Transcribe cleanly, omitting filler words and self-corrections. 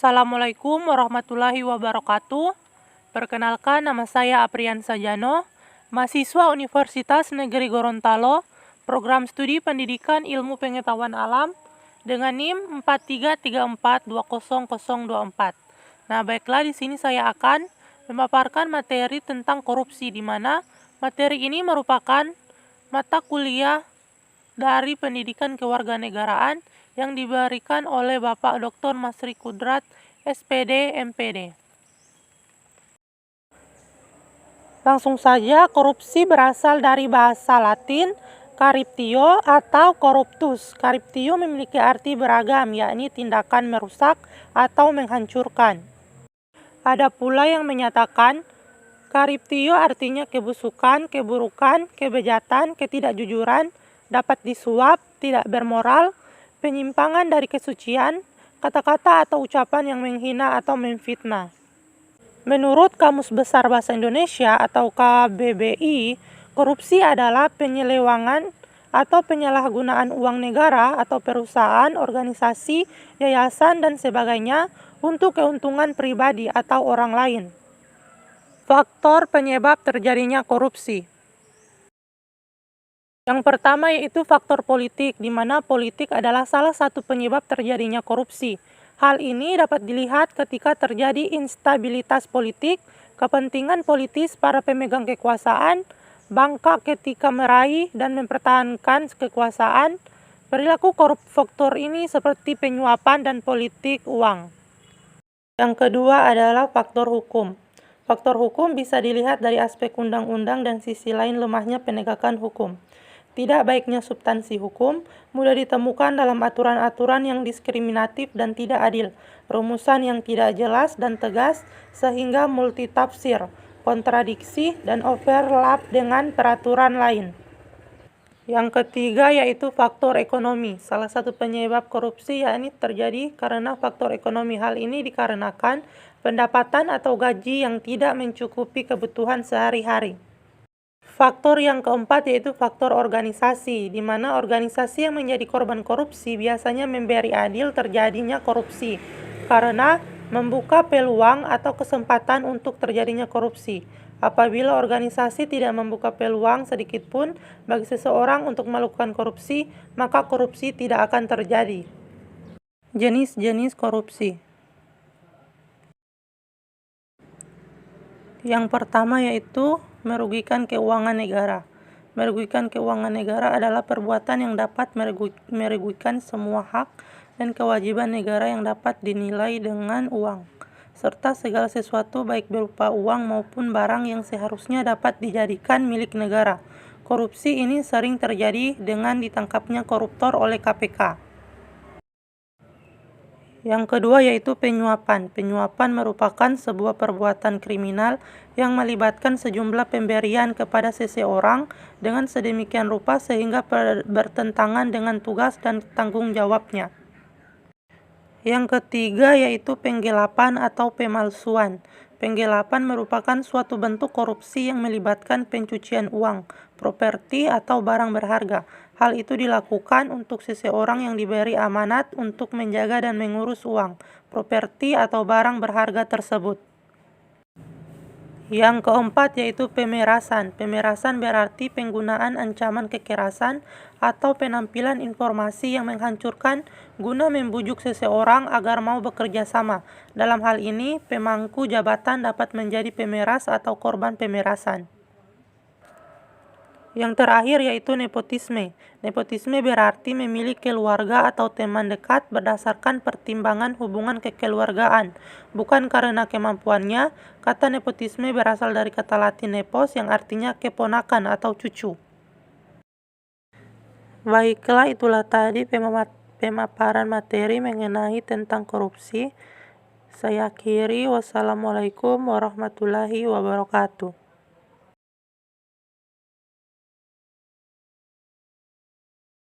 Assalamualaikum warahmatullahi wabarakatuh. Perkenalkan, nama saya Aprian Sajano, mahasiswa Universitas Negeri Gorontalo, program studi Pendidikan Ilmu Pengetahuan Alam dengan NIM 4334200024. Nah, baiklah, di sini saya akan memaparkan materi tentang korupsi, di mana materi ini merupakan mata kuliah dari Pendidikan Kewarganegaraan yang diberikan oleh Bapak Dr. Masri Kudrat, SPD, MPD. Langsung saja, korupsi berasal dari bahasa Latin corruptio atau corruptus. Corruptio memiliki arti beragam, yakni tindakan merusak atau menghancurkan. Ada pula yang menyatakan corruptio artinya kebusukan, keburukan, kebejatan, ketidakjujuran, dapat disuap, tidak bermoral, penyimpangan dari kesucian, kata-kata atau ucapan yang menghina atau memfitnah. Menurut Kamus Besar Bahasa Indonesia atau KBBI, korupsi adalah penyelewangan atau penyalahgunaan uang negara atau perusahaan, organisasi, yayasan, dan sebagainya untuk keuntungan pribadi atau orang lain. Faktor penyebab terjadinya korupsi. Yang pertama yaitu faktor politik, di mana politik adalah salah satu penyebab terjadinya korupsi. Hal ini dapat dilihat ketika terjadi instabilitas politik, kepentingan politis para pemegang kekuasaan, bangka ketika meraih dan mempertahankan kekuasaan, perilaku koruptor ini seperti penyuapan dan politik uang. Yang kedua adalah faktor hukum. Faktor hukum bisa dilihat dari aspek undang-undang dan sisi lain lemahnya penegakan hukum. Tidak baiknya substansi hukum mudah ditemukan dalam aturan-aturan yang diskriminatif dan tidak adil, rumusan yang tidak jelas dan tegas sehingga multitafsir, kontradiksi, dan overlap dengan peraturan lain. Yang ketiga yaitu faktor ekonomi. Salah satu penyebab korupsi yakni terjadi karena faktor ekonomi. Hal ini dikarenakan pendapatan atau gaji yang tidak mencukupi kebutuhan sehari-hari. Faktor yang keempat yaitu faktor organisasi, di mana organisasi yang menjadi korban korupsi biasanya memberi adil terjadinya korupsi karena membuka peluang atau kesempatan untuk terjadinya korupsi. Apabila organisasi tidak membuka peluang sedikit pun bagi seseorang untuk melakukan korupsi, maka korupsi tidak akan terjadi. Jenis-jenis korupsi. Yang pertama yaitu merugikan keuangan negara. Merugikan keuangan negara adalah perbuatan yang dapat merugikan semua hak dan kewajiban negara yang dapat dinilai dengan uang, serta segala sesuatu baik berupa uang maupun barang yang seharusnya dapat dijadikan milik negara. Korupsi ini sering terjadi dengan ditangkapnya koruptor oleh KPK. Yang kedua yaitu penyuapan. Penyuapan merupakan sebuah perbuatan kriminal yang melibatkan sejumlah pemberian kepada seseorang dengan sedemikian rupa sehingga bertentangan dengan tugas dan tanggung jawabnya. Yang ketiga yaitu penggelapan atau pemalsuan. Penggelapan merupakan suatu bentuk korupsi yang melibatkan pencucian uang, properti, atau barang berharga. Hal itu dilakukan untuk seseorang yang diberi amanat untuk menjaga dan mengurus uang, properti, atau barang berharga tersebut. Yang keempat yaitu pemerasan. Pemerasan berarti penggunaan ancaman kekerasan atau penampilan informasi yang menghancurkan guna membujuk seseorang agar mau bekerja sama. Dalam hal ini, pemangku jabatan dapat menjadi pemeras atau korban pemerasan. Yang terakhir yaitu nepotisme. Nepotisme berarti memilih keluarga atau teman dekat berdasarkan pertimbangan hubungan kekeluargaan, bukan karena kemampuannya. Kata nepotisme berasal dari kata Latin nepos yang artinya keponakan atau cucu. Baiklah, itulah tadi pemaparan materi mengenai tentang korupsi. Saya akhiri, wassalamualaikum warahmatullahi wabarakatuh.